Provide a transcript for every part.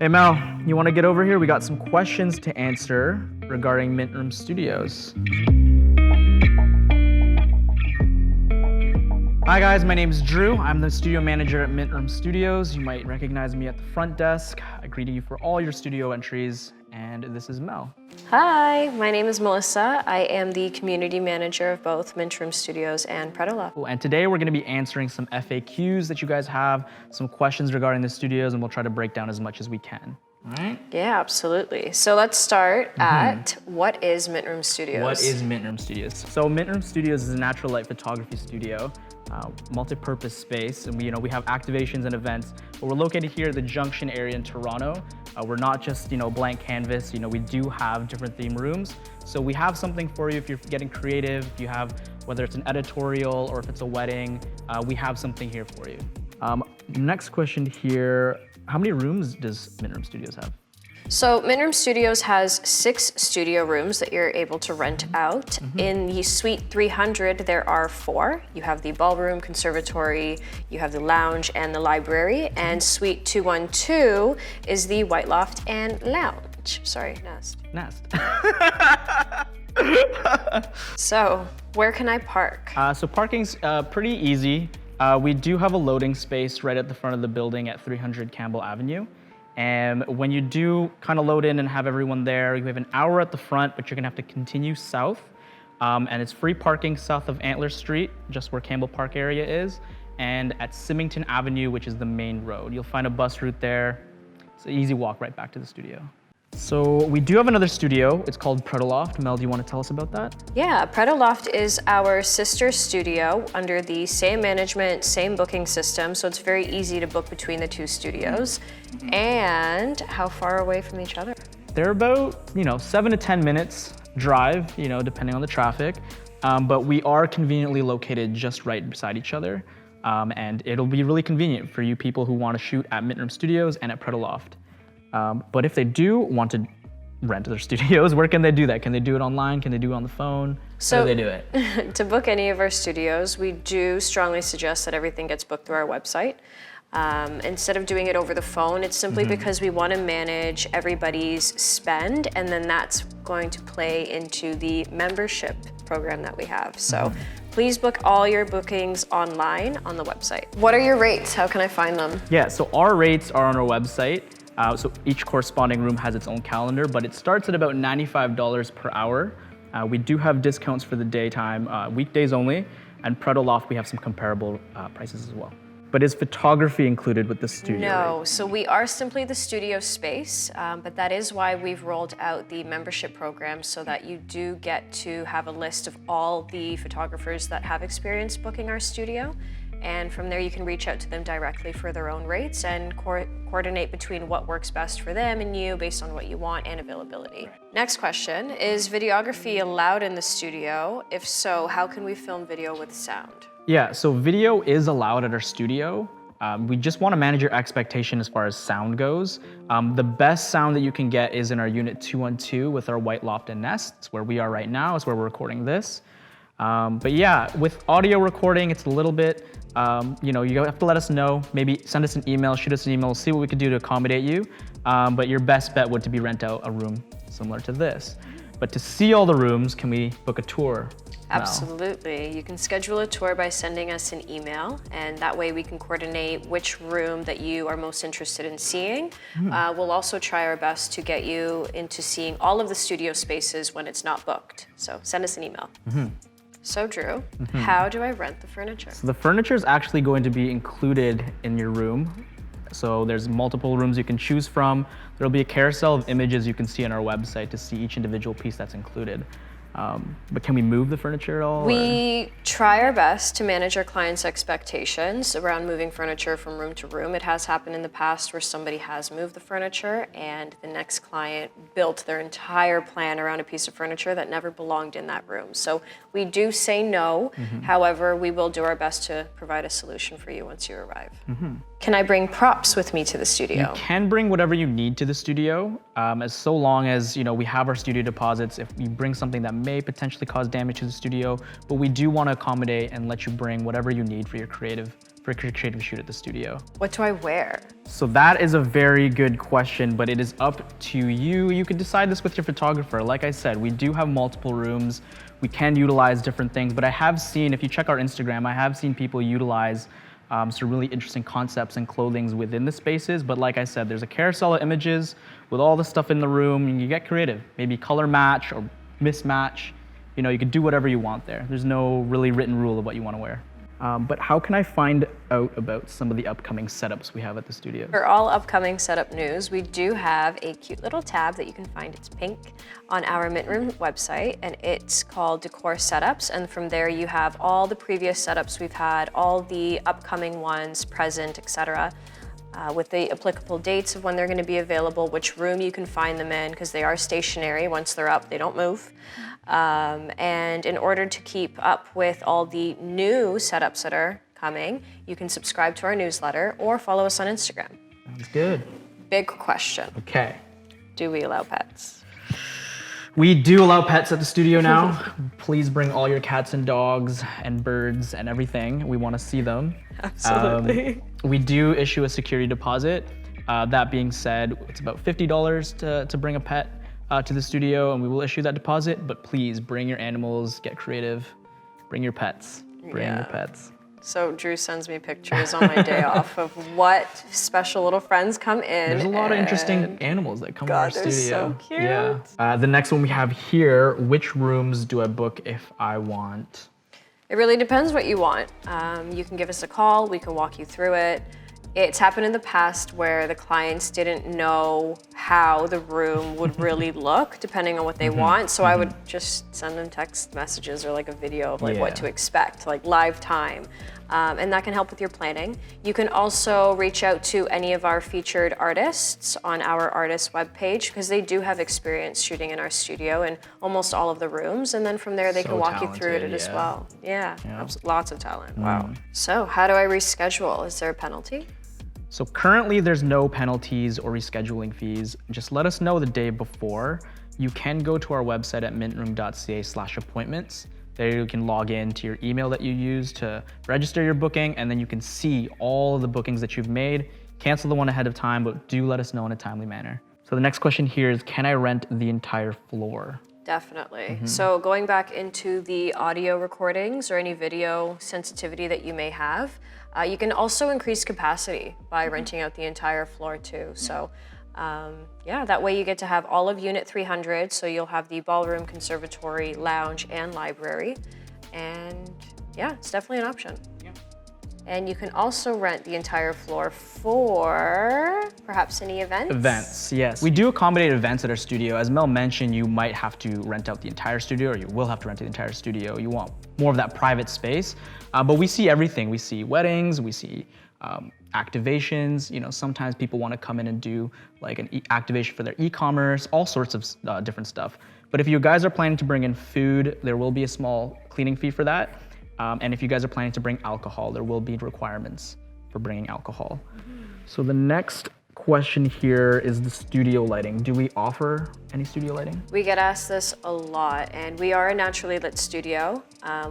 Hey Mel, you want to get over here? We got some questions to answer regarding Mint Room Studios. Hi guys, my name is Drew. I'm the studio manager at Mint Room Studios. You might recognize me at the front desk. I greet you for all your studio entries, and this is Mel. Hi, my name is Melissa. I am the community manager of both Mint Room Studios and Protoloft. Cool. And today we're going to be answering some FAQs that you guys have, some questions regarding the studios, and we'll try to break down as much as we can. All right? Yeah, absolutely. So let's start at what is Mint Room Studios? What is Mint Room Studios? So Mint Room Studios is a natural light photography studio, multi-purpose space, and we have activations and events. But we're located here at the Junction area in Toronto. We're not just blank canvas. We do have different theme rooms. So we have something for you if you're getting creative. If you have, whether it's an editorial or if it's a wedding, we have something here for you. Next question here: how many rooms does Mint Room Studios have? So Mint Room Studios has 6 studio rooms that you're able to rent out. In the Suite 300, there are 4. You have the ballroom, conservatory, you have the lounge and the library, and Suite 212 is the White Loft and lounge. Sorry, Nest. So where can I park? So parking's pretty easy. We do have a loading space right at the front of the building at 300 Campbell Avenue. And when you do kind of load in and have everyone there, you have an hour at the front, but you're gonna have to continue south. And it's free parking south of Antler Street, just where Campbell Park area is, and at Symington Avenue, which is the main road. You'll find a bus route there. It's an easy walk right back to the studio. So we do have another studio. It's called Protoloft. Mel, do you want to tell us about that? Yeah, Protoloft is our sister studio under the same management, same booking system, so it's very easy to book between the 2 studios. And how far away from each other? They're about 7 to 10 minutes drive, depending on the traffic. But we are conveniently located just right beside each other. And it'll be really convenient for you people who want to shoot at Mint Room Studios and at Protoloft. But if they do want to rent their studios, where can they do that? Can they do it online? Can they do it on the phone? So, how do they do it? To book any of our studios, we do strongly suggest that everything gets booked through our website. Instead of doing it over the phone, it's simply because we want to manage everybody's spend, and then that's going to play into the membership program that we have. So please book all your bookings online on the website. What are your rates? How can I find them? Yeah, so our rates are on our website. So each corresponding room has its own calendar, but it starts at about $95 per hour. We do have discounts for the daytime, weekdays only, and Protoloft, we have some comparable prices as well. But is photography included with the studio? No, so we are simply the studio space, but that is why we've rolled out the membership program so that you do get to have a list of all the photographers that have experience booking our studio. And from there, you can reach out to them directly for their own rates and coordinate between what works best for them and you based on what you want and availability. Next question, is videography allowed in the studio? If so, how can we film video with sound? Yeah, so video is allowed at our studio. We just want to manage your expectation as far as sound goes. The best sound that you can get is in our unit 212 with our White Loft and Nest. It's where we are right now. It's where we're recording this. But yeah, with audio recording, it's a little bit, you have to let us know. Maybe send us an email, shoot us an email, see what we could do to accommodate you. But your best bet would to be rent out a room similar to this. But to see all the rooms, can we book a tour? Absolutely. You can schedule a tour by sending us an email, and that way we can coordinate which room that you are most interested in seeing. We'll also try our best to get you into seeing all of the studio spaces when it's not booked. So send us an email. So Drew, how do I rent the furniture? So the furniture is actually going to be included in your room. So there's multiple rooms you can choose from. There'll be a carousel of images you can see on our website to see each individual piece that's included. But can we move the furniture at all? We try our best to manage our clients' expectations around moving furniture from room to room. It has happened in the past where somebody has moved the furniture and the next client built their entire plan around a piece of furniture that never belonged in that room. So we do say no. However, we will do our best to provide a solution for you once you arrive. Can I bring props with me to the studio? You can bring whatever you need to the studio, as so long as we have our studio deposits. If you bring something that may potentially cause damage to the studio, but we do want to accommodate and let you bring whatever you need for your creative for a creative shoot at the studio? What do I wear? So that is a very good question, but it is up to you. You could decide this with your photographer. Like I said, we do have multiple rooms. We can utilize different things, but I have seen, if you check our Instagram, I have seen people utilize some really interesting concepts and clothings within the spaces. But like I said, there's a carousel of images with all the stuff in the room, and you get creative. Maybe color match or mismatch. You know, you can do whatever you want there. There's no really written rule of what you want to wear. But how can I find out about some of the upcoming setups we have at the studio? For all upcoming setup news, we do have a cute little tab that you can find, it's pink, on our Mint Room website, and it's called Decor Setups. And from there you have all the previous setups we've had, all the upcoming ones, present, etc. With the applicable dates of when they're going to be available, which room you can find them in, because they are stationary. Once they're up, they don't move. And in order to keep up with all the new setups that are coming, you can subscribe to our newsletter or follow us on Instagram. Sounds good. Big question. Okay. Do we allow pets? We do allow pets at the studio now. Please bring all your cats and dogs and birds and everything. We want to see them. Absolutely. We do issue a security deposit. That being said, it's about $50 to bring a pet to the studio, and we will issue that deposit, but please bring your animals, get creative, bring your pets, bring your pets. So Drew sends me pictures on my day off of what special little friends come in. There's a lot of interesting animals that come to our studio. So cute. Yeah. The next one we have here, which rooms do I book if I want? It really depends what you want. You can give us a call, we can walk you through it. It's happened in the past where the clients didn't know how the room would really look depending on what they want. So I would just send them text messages or like a video of like what to expect, like live time. And that can help with your planning. You can also reach out to any of our featured artists on our artist webpage, because they do have experience shooting in our studio in almost all of the rooms. And then from there, they can walk you through it as well. Yeah, lots of talent, wow. So how do I reschedule? Is there a penalty? So currently there's no penalties or rescheduling fees. Just let us know the day before. You can go to our website at mintroom.ca/appointments. There you can log in to your email that you use to register your booking, and then you can see all of the bookings that you've made. Cancel the one ahead of time, but do let us know in a timely manner. So the next question here is, can I rent the entire floor? Definitely. So going back into the audio recordings or any video sensitivity that you may have, you can also increase capacity by renting out the entire floor too. So yeah, that way you get to have all of Unit 300. So you'll have the ballroom, conservatory, lounge, and library. And yeah, it's definitely an option. And you can also rent the entire floor for perhaps any events? Events, yes. We do accommodate events at our studio. As Mel mentioned, you might have to rent out the entire studio, or you will have to rent the entire studio. You want more of that private space. But we see everything. We see weddings, we see activations. You know, sometimes people want to come in and do like an activation for their e-commerce, all sorts of different stuff. But if you guys are planning to bring in food, there will be a small cleaning fee for that. And if you guys are planning to bring alcohol, there will be requirements for bringing alcohol. So the next question here is the studio lighting. Do we offer any studio lighting? We get asked this a lot, and we are a naturally lit studio.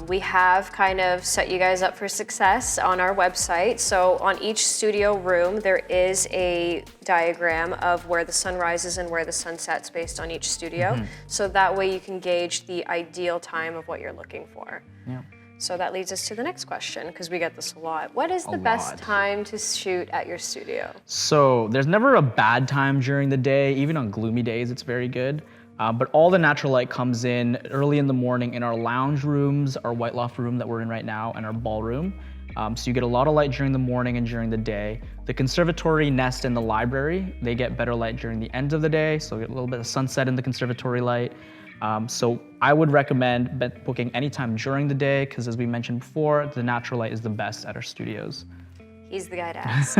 We have kind of set you guys up for success on our website. So on each studio room, there is a diagram of where the sun rises and where the sun sets based on each studio. So that way you can gauge the ideal time of what you're looking for. Yeah. So that leads us to the next question, because we get this a lot. What is the best time to shoot at your studio? So there's never a bad time during the day. Even on gloomy days, it's very good. But all the natural light comes in early in the morning in our lounge rooms, our White Loft room that we're in right now, and our ballroom. So you get a lot of light during the morning and during the day. The conservatory, nest, and the library, they get better light during the end of the day. So you get a little bit of sunset in the conservatory light. So I would recommend booking anytime during the day, because as we mentioned before, the natural light is the best at our studios. He's the guy to ask.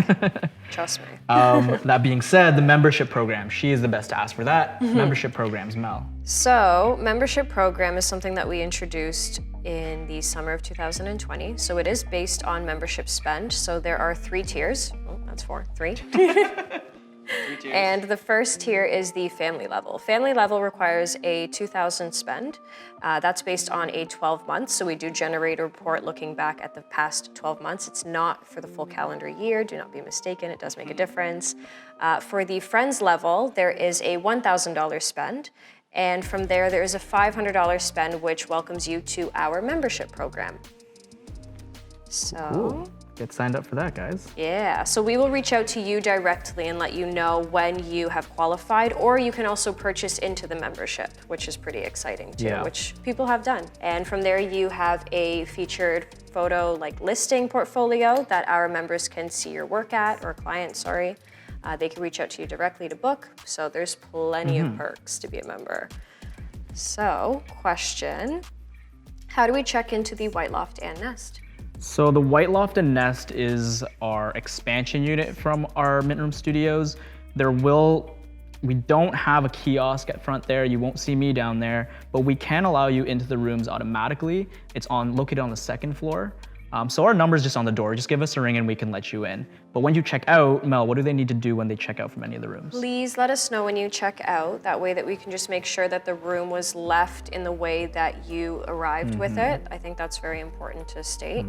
Trust me. That being said, the membership program, she is the best to ask for that. Membership programs, Mel. So membership program is something that we introduced in the summer of 2020. So it is based on membership spend. So there are 3 tiers. Oh, that's 4, 3. And the first tier is the family level. Family level requires a $2,000 spend. That's based on a 12 months. So we do generate a report looking back at the past 12 months. It's not for the full calendar year. Do not be mistaken. It does make a difference. For the friends level, there is a $1,000 spend. And from there is a $500 spend, which welcomes you to our membership program. So. Cool. Get signed up for that, guys. Yeah, so we will reach out to you directly and let you know when you have qualified, or you can also purchase into the membership, which is pretty exciting too, which people have done. And from there you have a featured photo listing portfolio that our members can see your work at, or clients, sorry. They can reach out to you directly to book, so there's plenty of perks to be a member. So, question, how do we check into the White Loft and Nest? So the White Loft and Nest is our expansion unit from our Mint Room Studios. We don't have a kiosk at front there. You won't see me down there, but we can allow you into the rooms automatically. It's located on the second floor. So our number's just on the door. Just give us a ring and we can let you in. But when you check out, Mel, what do they need to do when they check out from any of the rooms? Please let us know when you check out. That way that we can just make sure that the room was left in the way that you arrived with it. I think that's very important to state.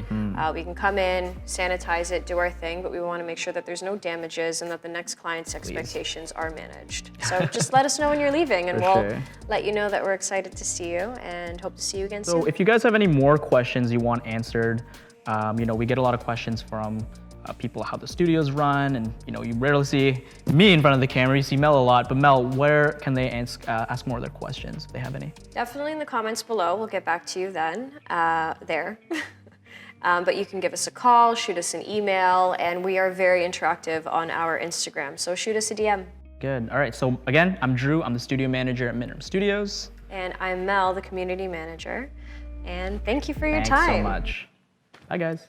We can come in, sanitize it, do our thing, but we want to make sure that there's no damages and that the next client's expectations are managed. So just let us know when you're leaving and we'll let you know that we're excited to see you and hope to see you again soon. So if you guys have any more questions you want answered, we get a lot of questions from people how the studios run, and you rarely see me in front of the camera. You see Mel a lot, but Mel, where can they ask more of their questions if they have any? Definitely in the comments below. We'll get back to you then, there. But you can give us a call, shoot us an email, and we are very interactive on our Instagram, so shoot us a DM. Good. All right, so again, I'm Drew. I'm the studio manager at Mint Room Studios. And I'm Mel, the community manager. And thank you for your Thanks time. so much. Bye, guys.